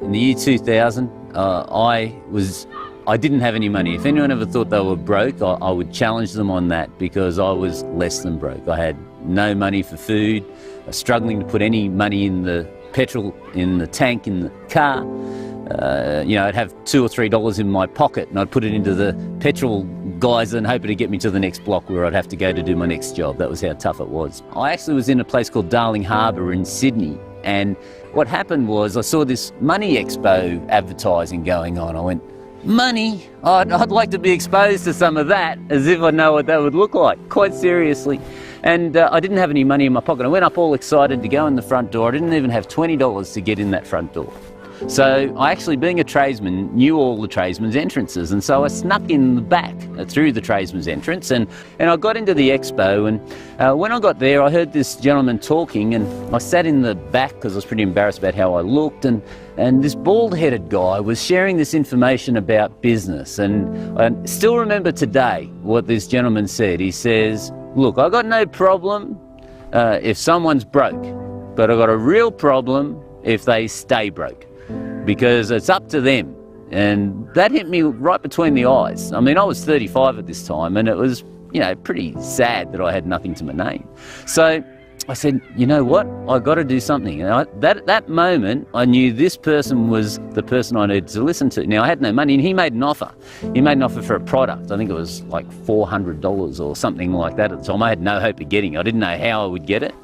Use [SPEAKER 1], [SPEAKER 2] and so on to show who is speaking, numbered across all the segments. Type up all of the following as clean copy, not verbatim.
[SPEAKER 1] in the year 2000, I didn't have any money. If anyone ever thought they were broke, I would challenge them on that, because I was less than broke. I had no money for food, struggling to put any money in the petrol in the tank in the car. I'd have $2 or $3 in my pocket and I'd put it into the petrol geyser and hope it'd get me to the next block where I'd have to go to do my next job. That was how tough it was. I actually was in a place called Darling Harbour in Sydney, and what happened was I saw this Money Expo advertising going on. I went, money? I'd like to be exposed to some of that, as if I know what that would look like, quite seriously. And I didn't have any money in my pocket. I went up all excited to go in the front door. I didn't even have $20 to get in that front door. So I actually, being a tradesman, knew all the tradesmen's entrances, and so I snuck in the back through the tradesman's entrance, and I got into the expo, and when I got there I heard this gentleman talking, and I sat in the back because I was pretty embarrassed about how I looked, and this bald-headed guy was sharing this information about business, and I still remember today what this gentleman said. He says, look, I got no problem if someone's broke, but I got a real problem if they stay broke, because it's up to them. And that hit me right between the eyes. I mean, I was 35 at this time, and it was, pretty sad that I had nothing to my name. So I said, you know what, I got to do something. And that moment, I knew this person was the person I needed to listen to. Now, I had no money, and he made an offer. He made an offer for a product. I think it was like $400 or something like that at the time. I had no hope of getting it. I didn't know how I would get it.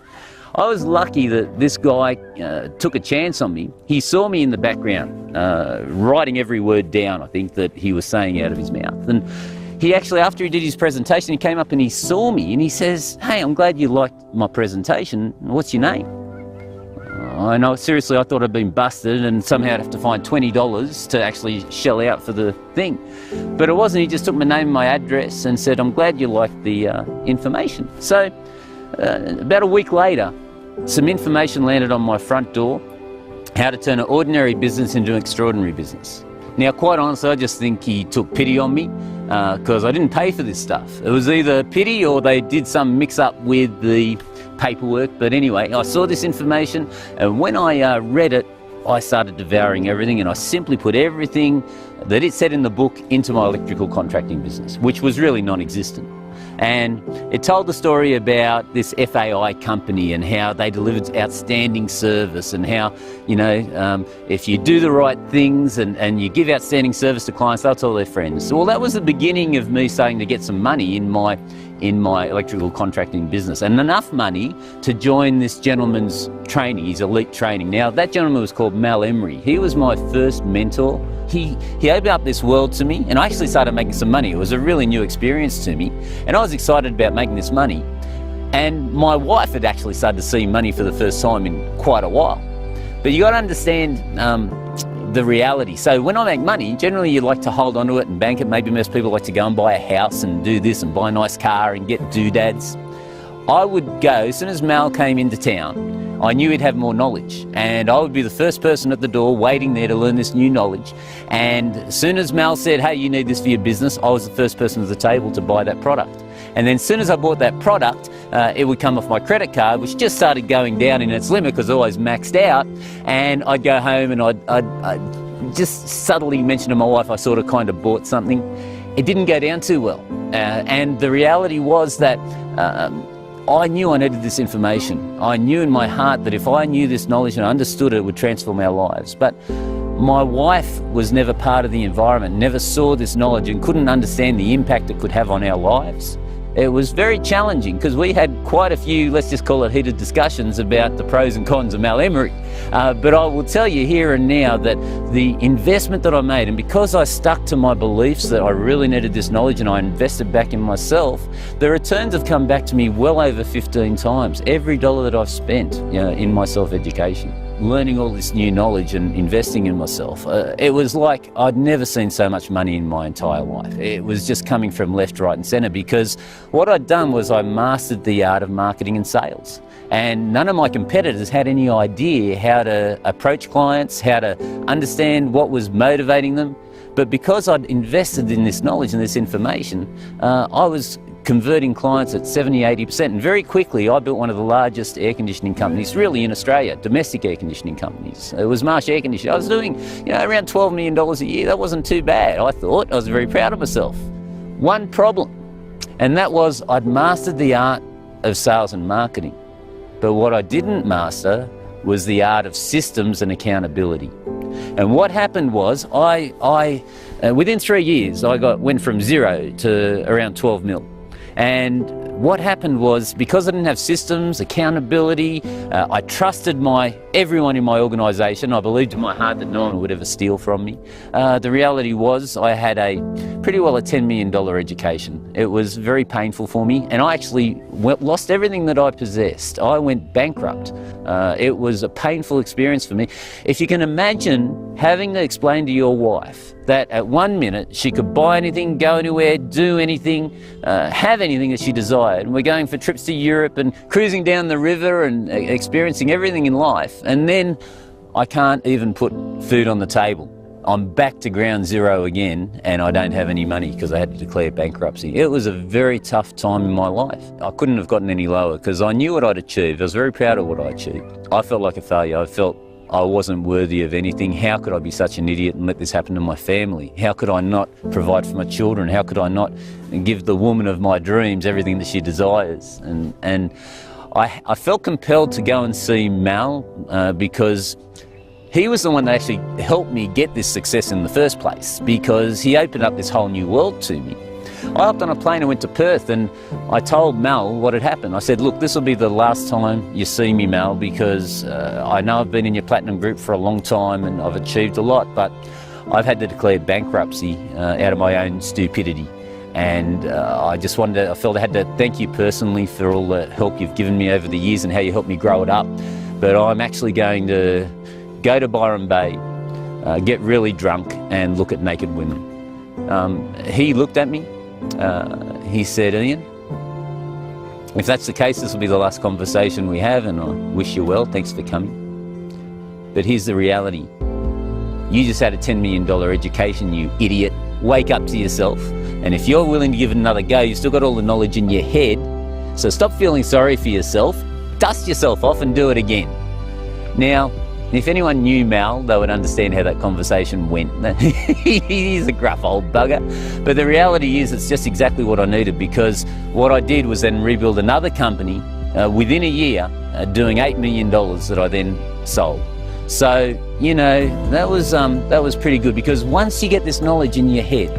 [SPEAKER 1] I was lucky that this guy took a chance on me. He saw me in the background, writing every word down, I think, that he was saying out of his mouth. And he actually, after he did his presentation, he came up and he saw me and he says, hey, I'm glad you liked my presentation. What's your name? And seriously, I thought I'd been busted and somehow I'd have to find $20 to actually shell out for the thing. But it wasn't. He just took my name and my address and said, I'm glad you liked the information. So about a week later, some information landed on my front door, how to turn an ordinary business into an extraordinary business. Now, quite honestly, I just think he took pity on me because I didn't pay for this stuff. It was either pity or they did some mix-up with the paperwork. But anyway, I saw this information, and when I read it, I started devouring everything, and I simply put everything that it said in the book into my electrical contracting business, which was really non-existent. And it told the story about this FAI company and how they delivered outstanding service, and how, if you do the right things and you give outstanding service to clients, they'll tell their friends. So, well, that was the beginning of me starting to get some money in my electrical contracting business, and enough money to join this gentleman's training, his elite training. Now, that gentleman was called Mal Emery. He was my first mentor. He opened up this world to me, and I actually started making some money. It was a really new experience to me, and I was excited about making this money. And my wife had actually started to see money for the first time in quite a while. But you got to understand the reality. So when I make money, generally you like to hold onto it and bank it. Maybe most people like to go and buy a house and do this and buy a nice car and get doodads. I would go, as soon as Mal came into town, I knew he'd have more knowledge, and I would be the first person at the door waiting there to learn this new knowledge. And as soon as Mal said, hey, you need this for your business, I was the first person at the table to buy that product. And then as soon as I bought that product, it would come off my credit card, which just started going down in its limit because I always maxed out. And I'd go home and I'd just subtly mention to my wife I sort of kind of bought something. It didn't go down too well. And the reality was that I knew I needed this information. I knew in my heart that if I knew this knowledge and understood it, it would transform our lives. But my wife was never part of the environment, never saw this knowledge and couldn't understand the impact it could have on our lives. It was very challenging because we had quite a few, let's just call it heated discussions about the pros and cons of Mal Emery. But I will tell you here and now that the investment that I made, and because I stuck to my beliefs that I really needed this knowledge and I invested back in myself, the returns have come back to me well over 15 times. Every dollar that I've spent in my self-education, learning all this new knowledge and investing in myself, it was like I'd never seen so much money in my entire life. It was just coming from left, right and centre, because what I'd done was I mastered the art of marketing and sales. And none of my competitors had any idea how to approach clients, how to understand what was motivating them. But because I'd invested in this knowledge and this information, I was converting clients at 70-80%, and very quickly I built one of the largest air conditioning companies really in Australia, domestic air conditioning companies. It was Marsh Air Conditioning. I was doing around $12 million a year. That wasn't too bad, I thought. I was very proud of myself. One problem, and that was I'd mastered the art of sales and marketing, but what I didn't master was the art of systems and accountability. And what happened was within 3 years I went from 0 to around 12 mil. And what happened was, because I didn't have systems, accountability, I trusted everyone in my organisation. I believed in my heart that no one would ever steal from me. The reality was I had pretty well a $10 million education. It was very painful for me, and I actually lost everything that I possessed. I went bankrupt. It was a painful experience for me. If you can imagine having to explain to your wife that at 1 minute she could buy anything, go anywhere, do anything, have anything that she desired, and we're going for trips to Europe and cruising down the river and experiencing everything in life, and then I can't even put food on the table. I'm back to ground zero again, and I don't have any money because I had to declare bankruptcy. It was a very tough time in my life. I couldn't have gotten any lower because I knew what I'd achieved. I was very proud of what I achieved. I felt like a failure. I felt I wasn't worthy of anything. How could I be such an idiot and let this happen to my family? How could I not provide for my children? How could I not give the woman of my dreams everything that she desires? And I felt compelled to go and see Mal because he was the one that actually helped me get this success in the first place, because he opened up this whole new world to me. I hopped on a plane and went to Perth, and I told Mal what had happened. I said, look, this will be the last time you see me, Mal, because I know I've been in your platinum group for a long time and I've achieved a lot, but I've had to declare bankruptcy out of my own stupidity. And I felt I had to thank you personally for all the help you've given me over the years and how you helped me grow it up. But I'm actually going to go to Byron Bay, get really drunk and look at naked women. He looked at me, he said, Ian, if that's the case, this will be the last conversation we have, and I wish you well, thanks for coming. But here's the reality. You just had a $10 million education, you idiot. Wake up to yourself. And if you're willing to give it another go, you've still got all the knowledge in your head. So stop feeling sorry for yourself, dust yourself off and do it again. Now, if anyone knew Mal, they would understand how that conversation went. He's a gruff old bugger. But the reality is it's just exactly what I needed, because what I did was then rebuild another company within a year doing $8 million that I then sold. So, that was pretty good, because once you get this knowledge in your head,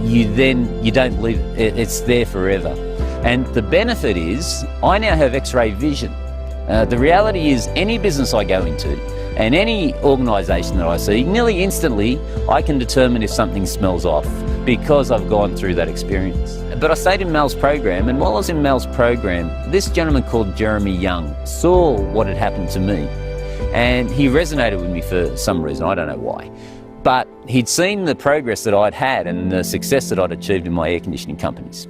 [SPEAKER 1] you don't leave it, it's there forever. And the benefit is I now have X-ray vision. The reality is any business I go into and any organisation that I see, nearly instantly I can determine if something smells off, because I've gone through that experience. But I stayed in Mal's program, and while I was in Mal's program, this gentleman called Jeremy Young saw what had happened to me, and he resonated with me for some reason, I don't know why. But he'd seen the progress that I'd had and the success that I'd achieved in my air conditioning companies.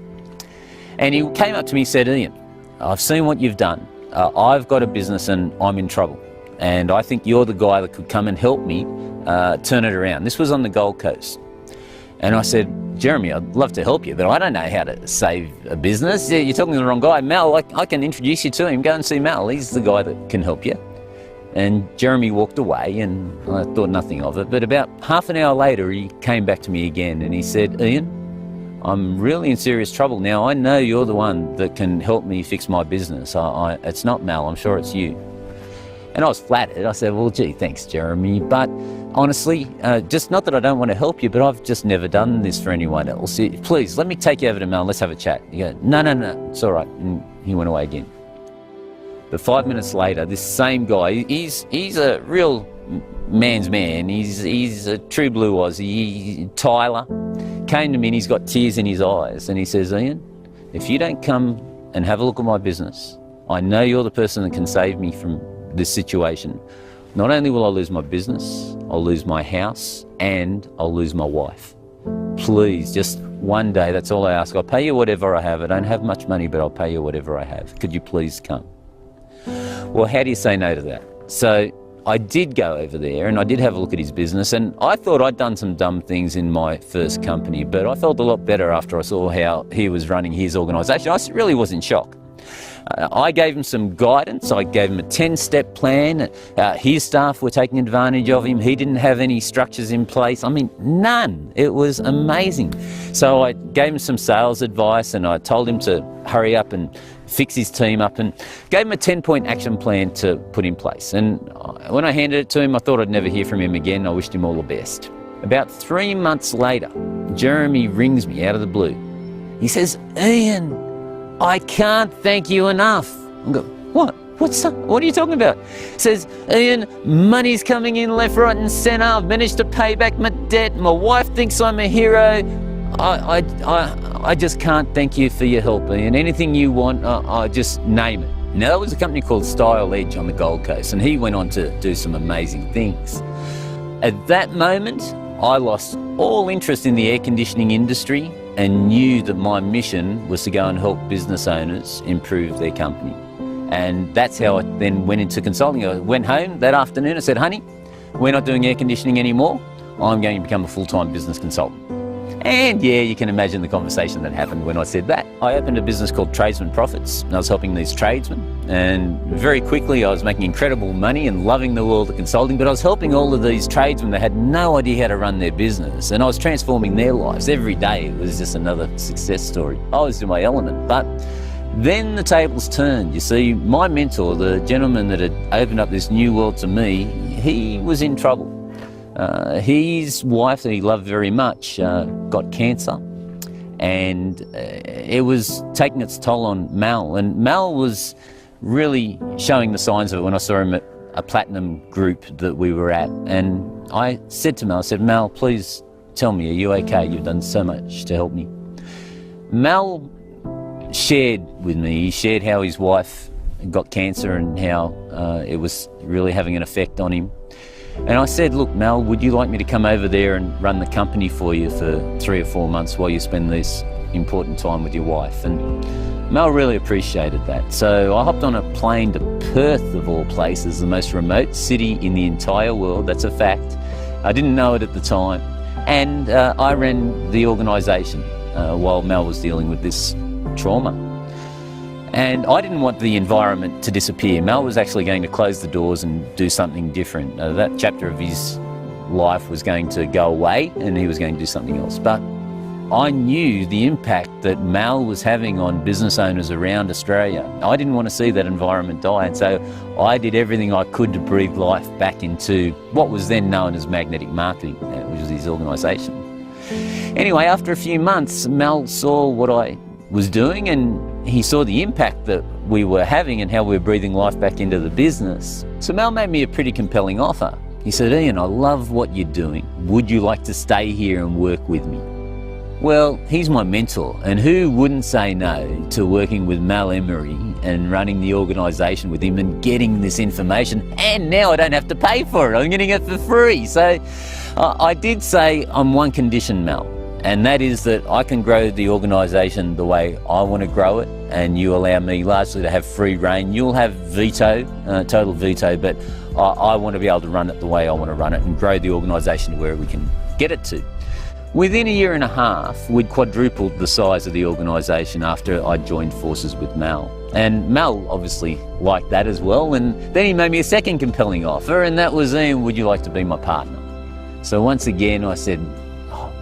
[SPEAKER 1] And he came up to me and said, Ian, I've seen what you've done. I've got a business and I'm in trouble, and I think you're the guy that could come and help me turn it around. This was on the Gold Coast. And I said, Jeremy, I'd love to help you, but I don't know how to save a business. You're talking to the wrong guy. Mal, I can introduce you to him. Go and see Mal. He's the guy that can help you. And Jeremy walked away, and I thought nothing of it. But about half an hour later, he came back to me again, and he said, Ian, I'm really in serious trouble now. I know you're the one that can help me fix my business. It's not Mal, I'm sure it's you. And I was flattered. I said, well, gee, thanks, Jeremy. But honestly, just not that I don't want to help you, but I've just never done this for anyone else. Please, let me take you over to Mal and let's have a chat. He goes, no, it's all right. And he went away again. But 5 minutes later, this same guy, he's a real man's man. He's a true blue Aussie, Tyler, came to me and he's got tears in his eyes. And he says, Ian, if you don't come and have a look at my business, I know you're the person that can save me from this situation. Not only will I lose my business, I'll lose my house and I'll lose my wife. Please, just one day, that's all I ask. I'll pay you whatever I have. I don't have much money, but I'll pay you whatever I have. Could you please come? Well, how do you say no to that? So I did go over there and I did have a look at his business, and I thought I'd done some dumb things in my first company, but I felt a lot better after I saw how he was running his organisation. I really was in shock. I gave him some guidance. I gave him a 10-step plan. His staff were taking advantage of him. He didn't have any structures in place. I mean, none. It was amazing. So I gave him some sales advice, and I told him to hurry up and fix his team up, and gave him a 10-point action plan to put in place. And when I handed it to him, I thought I'd never hear from him again. I wished him all the best. About 3 months later, Jeremy rings me out of the blue. He says, "Ian, I can't thank you enough." I go, "What? What are you talking about?" He says, "Ian, money's coming in left, right and centre. I've managed to pay back my debt. My wife thinks I'm a hero. I just can't thank you for your help, Ian. Anything you want, I just name it." Now, that was a company called Style Edge on the Gold Coast, and he went on to do some amazing things. At that moment, I lost all interest in the air conditioning industry and knew that my mission was to go and help business owners improve their company. And that's how I then went into consulting. I went home that afternoon and said, "Honey, we're not doing air conditioning anymore. I'm going to become a full-time business consultant." And yeah, you can imagine the conversation that happened when I said that. I opened a business called Tradesman Profits, and I was helping these tradesmen. And very quickly I was making incredible money and loving the world of consulting, but I was helping all of these tradesmen that had no idea how to run their business, and I was transforming their lives. Every day it was just another success story. I was in my element. But then the tables turned. You see, my mentor, the gentleman that had opened up this new world to me, he was in trouble. His wife, that he loved very much, got cancer, and it was taking its toll on Mal. And Mal was really showing the signs of it when I saw him at a platinum group that we were at. And I said to Mal, I said, "Mal, please tell me, are you okay? You've done so much to help me." Mal shared with me, he shared how his wife got cancer and how it was really having an effect on him. And I said, "Look, Mal, would you like me to come over there and run the company for you for 3 or 4 months while you spend this important time with your wife?" And Mal really appreciated that. So I hopped on a plane to Perth, of all places, the most remote city in the entire world. That's a fact. I didn't know it at the time. And I ran the organisation while Mal was dealing with this trauma. And I didn't want the environment to disappear. Mal was actually going to close the doors and do something different. That chapter of his life was going to go away and he was going to do something else. But I knew the impact that Mal was having on business owners around Australia. I didn't want to see that environment die, and so I did everything I could to breathe life back into what was then known as magnetic marketing, which was his organisation. Anyway, after a few months, Mal saw what I was doing, and he saw the impact that we were having and how we were breathing life back into the business. So Mal made me a pretty compelling offer. He said, "Ian, I love what you're doing. Would you like to stay here and work with me?" Well, he's my mentor, and who wouldn't say no to working with Mal Emery and running the organisation with him and getting this information? And now I don't have to pay for it. I'm getting it for free. So I did say, on one condition, Mal, and that is that I can grow the organisation the way I want to grow it, and you allow me largely to have free rein. You'll have veto, total veto, but I want to be able to run it the way I want to run it and grow the organisation to where we can get it to. Within a year and a half, we'd quadrupled the size of the organisation after I joined forces with Mal. And Mal obviously liked that as well, and then he made me a second compelling offer, and that was, "Ian, would you like to be my partner?" So once again I said,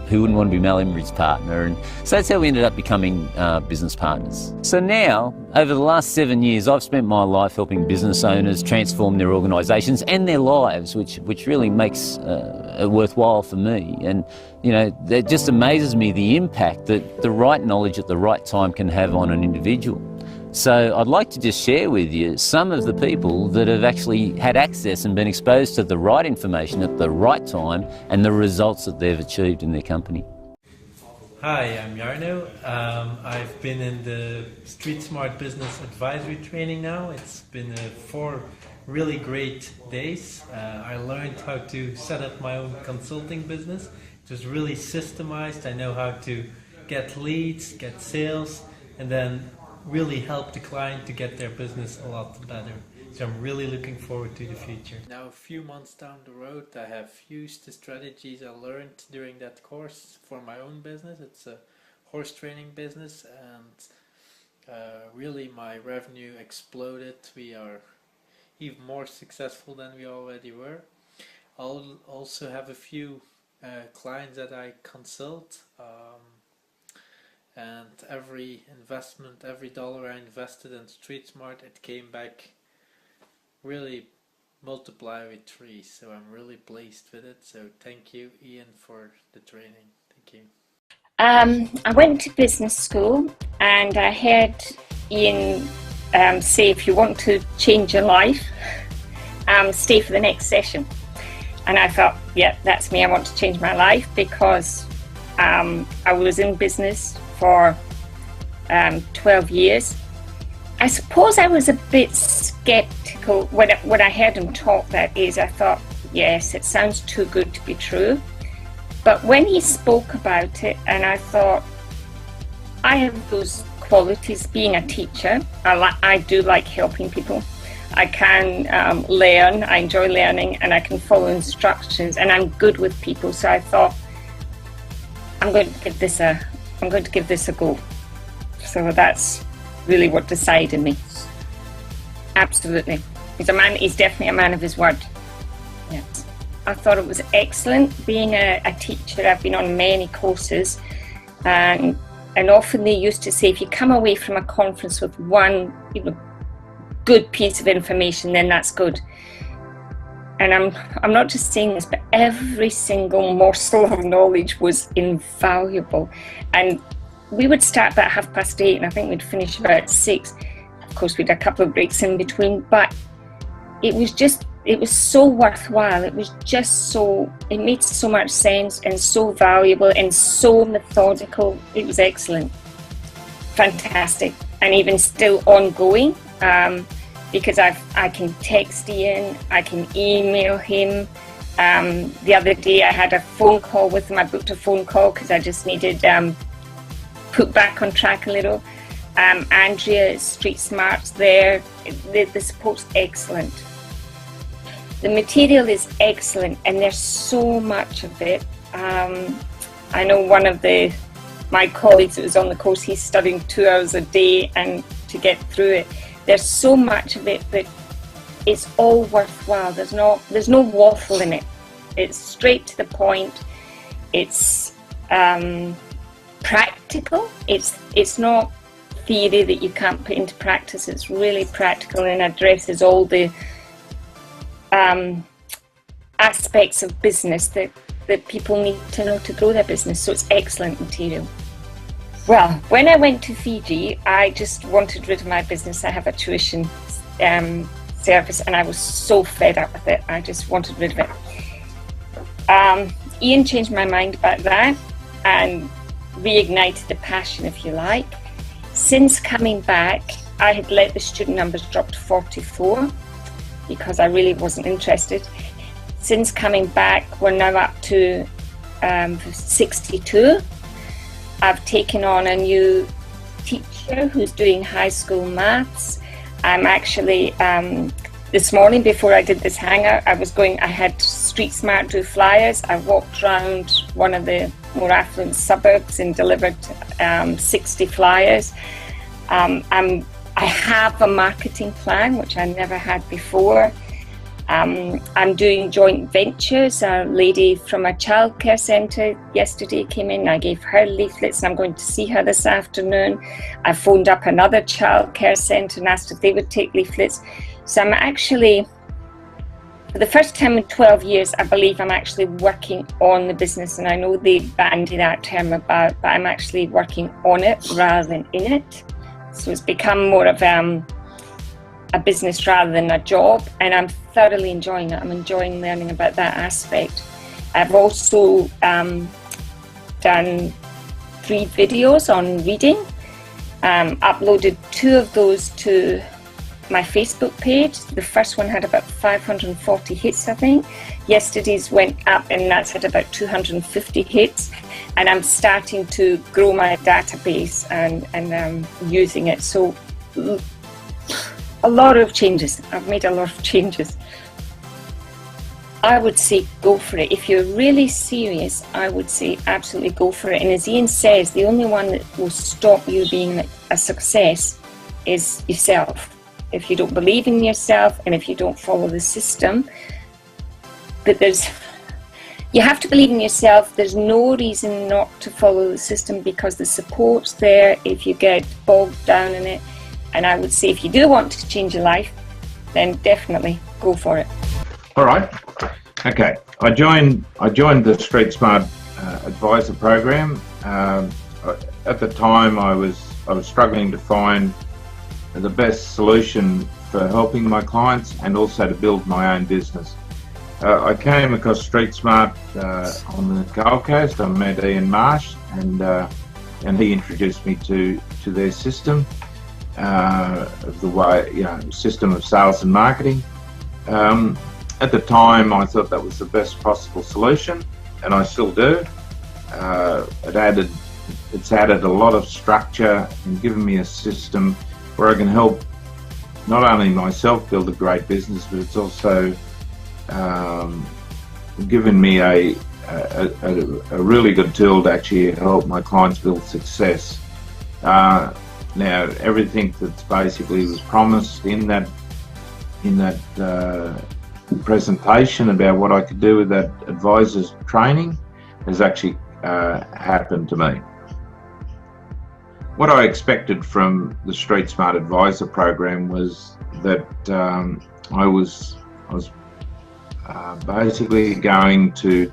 [SPEAKER 1] who wouldn't want to be Mal Emery's partner? And so that's how we ended up becoming business partners. So now, over the last 7 years, I've spent my life helping business owners transform their organisations and their lives, which really makes it worthwhile for me. And, you know, it just amazes me the impact that the right knowledge at the right time can have on an individual. So I'd like to just share with you some of the people that have actually had access and been exposed to the right information at the right time and the results that they've achieved in their company.
[SPEAKER 2] Hi, I'm Jarno. I've been in the Street Smart Business Advisory training now. It's been 4 really great days. I learned how to set up my own consulting business. It was really systemized. I know how to get leads, get sales, and then really help the client to get their business a lot better. So I'm really looking forward to the future. Now, a few months down the road, I have used the strategies I learned during that course for my own business. It's a horse training business, and really my revenue exploded. We are even more successful than we already were. I'll also have a few clients that I consult, and every investment, every dollar I invested in Street Smart, it came back really multiply with 3. So I'm really pleased with it. So thank you, Ian, for the training. Thank you.
[SPEAKER 3] I went to business school and I heard Ian say, if you want to change your life, stay for the next session. And I thought, yeah, that's me. I want to change my life, because I was in business for 12 years. I suppose I was a bit skeptical when I heard him talk. That is, I thought, yes, it sounds too good to be true. But when he spoke about it, and I thought, I have those qualities. Being a teacher, I do like helping people. I can learn, I enjoy learning, and I can follow instructions, and I'm good with people. So I thought, I'm going to give this a go. So that's really what decided me. Absolutely. He's definitely a man of his word. Yes. I thought it was excellent. Being a teacher, I've been on many courses, and often they used to say, if you come away from a conference with one good piece of information, then that's good. And I'm not just saying this, but every single morsel of knowledge was invaluable. And we would start about 8:30, and I think we'd finish about 6. Of course, we'd a couple of breaks in between, but it was so worthwhile. It made so much sense, and so valuable, and so methodical. It was excellent. Fantastic. And even still ongoing, because I can text Ian, I can email him. The other day I had a phone call with him. I booked a phone call because I just needed put back on track a little. Andrea, Street Smart's there. The support's excellent. The material is excellent, and there's so much of it. I know one of my colleagues that was on the course, he's studying 2 hours a day and to get through it. There's so much of it that it's all worthwhile. There's no waffle in it. It's straight to the point. It's practical. It's not theory that you can't put into practice. It's really practical and addresses all the aspects of business that people need to know to grow their business. So it's excellent material. Well, when I went to Fiji, I just wanted rid of my business. I have a tuition service, and I was so fed up with it. I just wanted rid of it. Ian changed my mind about that and reignited the passion, if you like. Since coming back, I had let the student numbers drop to 44 because I really wasn't interested. Since coming back, we're now up to 62. I've taken on a new teacher who's doing high school maths. I'm actually, this morning before I did this hangout, I had Street Smart do flyers. I walked around one of the more affluent suburbs and delivered 60 flyers. I have a marketing plan, which I never had before. I'm doing joint ventures. A lady from a childcare centre yesterday came in. I gave her leaflets, and I'm going to see her this afternoon. I phoned up another childcare centre and asked if they would take leaflets. So I'm actually, for the first time in 12 years, I believe I'm actually working on the business. And I know they bandy that term about, but I'm actually working on it rather than in it. So it's become more of a business rather than a job, and I'm thoroughly enjoying it. I'm enjoying learning about that aspect. I've also done 3 videos on reading, uploaded 2 of those to my Facebook page. The first one had about 540 hits, I think. Yesterday's went up, and that's had about 250 hits. And I'm starting to grow my database and using it. So a lot of changes. I've made a lot of changes. I would say go for it. If you're really serious, I would say absolutely go for it. And as Ian says, the only one that will stop you being a success is yourself. If you don't believe in yourself and if you don't follow the system, but you have to believe in yourself. There's no reason not to follow the system because the support's there if you get bogged down in it. And I would say if you do want to change your life, then definitely go for it.
[SPEAKER 4] All right. Okay. I joined the Street Smart Advisor program. At the time, I was struggling to find the best solution for helping my clients and also to build my own business. I came across Street Smart on the Gold Coast. I met Ian Marsh, and he introduced me to their system, of the way, system of sales and marketing. At the time, I thought that was the best possible solution, and I still do. It's added a lot of structure and given me a system where I can help not only myself build a great business, but it's also given me a really good tool to actually help my clients build success. Now, everything that's basically was promised in that presentation about what I could do with that advisor's training has actually happened to me. What I expected from the Street Smart Advisor program was that I was basically going to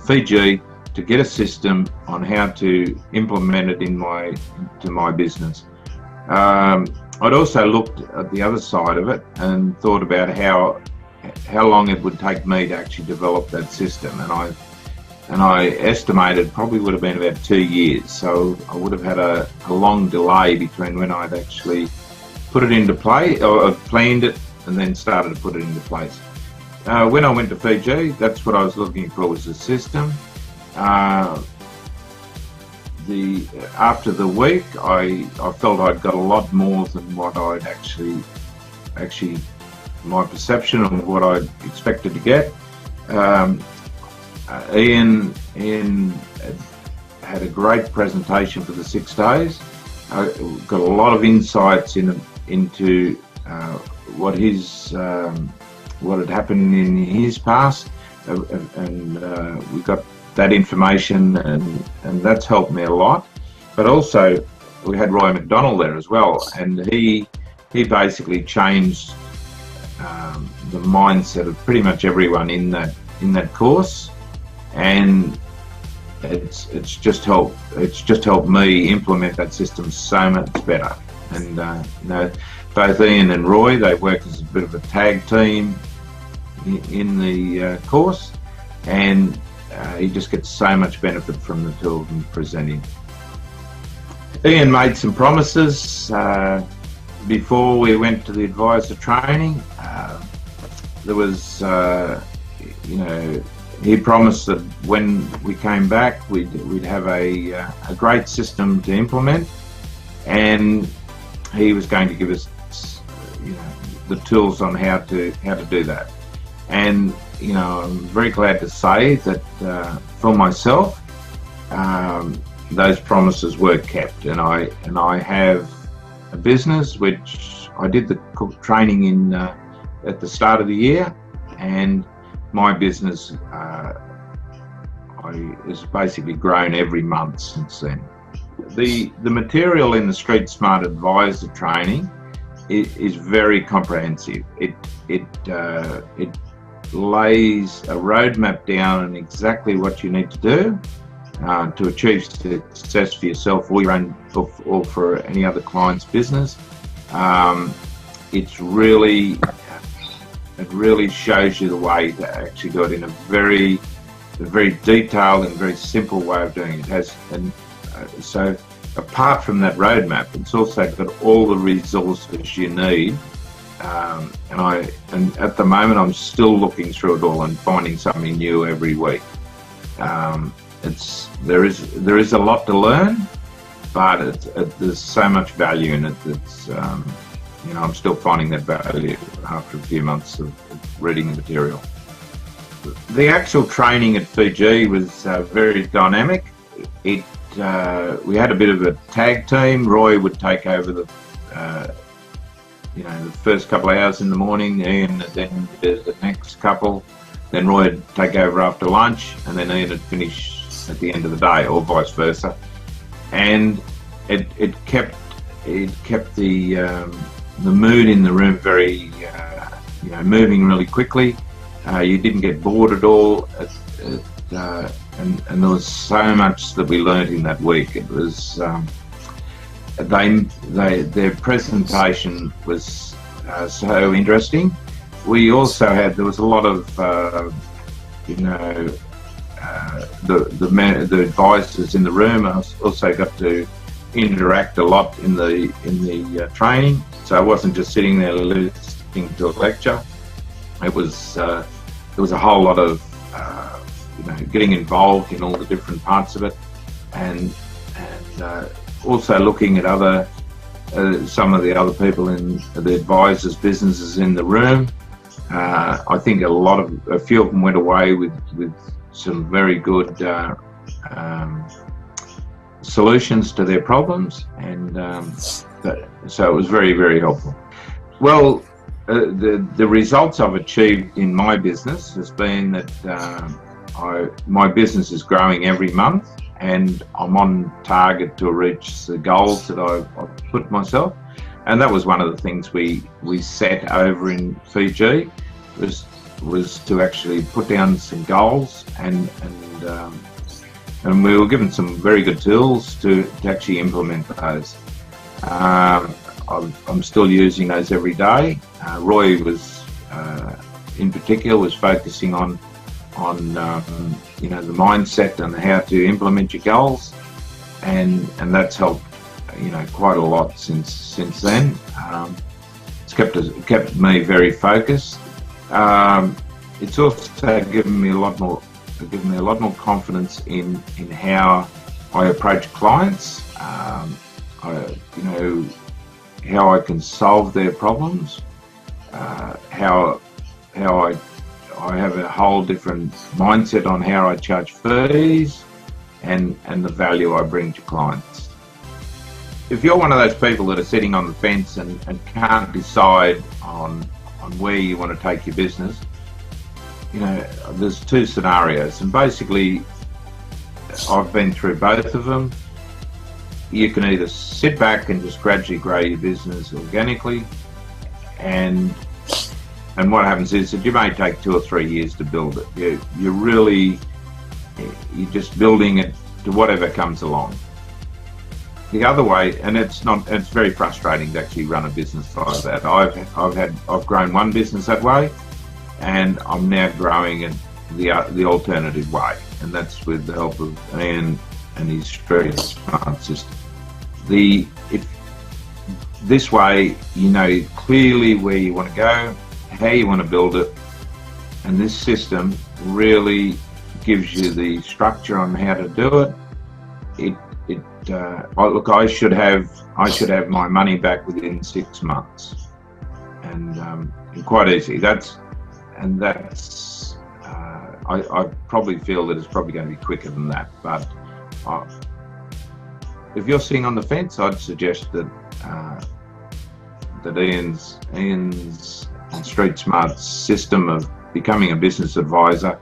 [SPEAKER 4] Fiji to get a system on how to implement it into my business. I'd also looked at the other side of it and thought about how long it would take me to actually develop that system, and I estimated probably would have been about 2 years. So I would have had a long delay between when I'd actually put it into play, or planned it and then started to put it into place. When I went to Fiji, that's what I was looking for, was a system. After the week, I felt I'd got a lot more than what I'd actually my perception of what I expected to get. Ian had a great presentation for the 6 days. I got a lot of insights into what had happened in his past, and we got that information, and that's helped me a lot. But also, we had Roy McDonald there as well, and he basically changed the mindset of pretty much everyone in that course, and it's just helped me implement that system so much better. And both Ian and Roy, they work as a bit of a tag team in the course, and he just gets so much benefit from the tool I'm presenting. Ian made some promises before we went to the advisor training. There was, he promised that when we came back, we'd have a great system to implement, and he was going to give us, the tools on how to do that. And I'm very glad to say that for myself, those promises were kept, and I have a business which I did the training in at the start of the year, and my business has basically grown every month since then. The material in the Street Smart Advisor training is very comprehensive. It lays a roadmap down on exactly what you need to do to achieve success for yourself or your own, or for any other client's business. It really shows you the way to actually do it in a very detailed and very simple way of doing it. So apart from that roadmap, it's also got all the resources you need. And at the moment, I'm still looking through it all and finding something new every week. There is a lot to learn, but there's so much value in it. I'm still finding that value after a few months of reading the material. The actual training at Fiji was very dynamic. We had a bit of a tag team. Roy would take over the first couple of hours in the morning, Ian then the next couple, then Roy would take over after lunch, and then Ian would finish at the end of the day, or vice versa. And it kept the mood in the room very moving really quickly. You didn't get bored at all, and there was so much that we learnt in that week. It was their presentation was so interesting. We also there was a lot of the advisors in the room. I also got to interact a lot in the training, so I wasn't just sitting there listening to a lecture. It was there was a whole lot of getting involved in all the different parts of it, and also looking at some of the other people in the advisors' businesses in the room. I think a few of them went away with some very good solutions to their problems, and so it was very, very helpful. Well, the results I've achieved in my business has been that my business is growing every month, and I'm on target to reach the goals that I've put myself. And that was one of the things we set over in Fiji, was to actually put down some goals, and we were given some very good tools to actually implement those. I'm still using those every day. Roy was, in particular, was focusing on the mindset and how to implement your goals, and that's helped quite a lot since then. It's kept me very focused. It's also given me a lot more confidence in how I approach clients. How I can solve their problems. How I have a whole different mindset on how I charge fees, and the value I bring to clients. If you're one of those people that are sitting on the fence and can't decide on where you want to take your business, there's two scenarios, and basically I've been through both of them. You can either sit back and just gradually grow your business organically, and what happens is that you may take 2 or 3 years to build it. You're just building it to whatever comes along. The other way, and it's very frustrating to actually run a business like that. I've grown one business that way, and I'm now growing it the alternative way, and that's with the help of Ian and his very smart system. This way, you know clearly where you want to go, how you want to build it, and this system really gives you the structure on how to do it. Look, I should have my money back within 6 months, and quite easy. I probably feel that it's probably going to be quicker than that. But if you're sitting on the fence, I'd suggest that Ian's Street Smart system of becoming a business advisor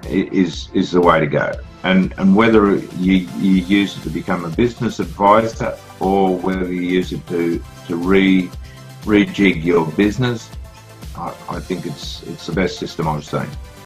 [SPEAKER 4] is the way to go. And whether you use it to become a business advisor, or whether you use it to rejig your business, I think it's the best system I've seen.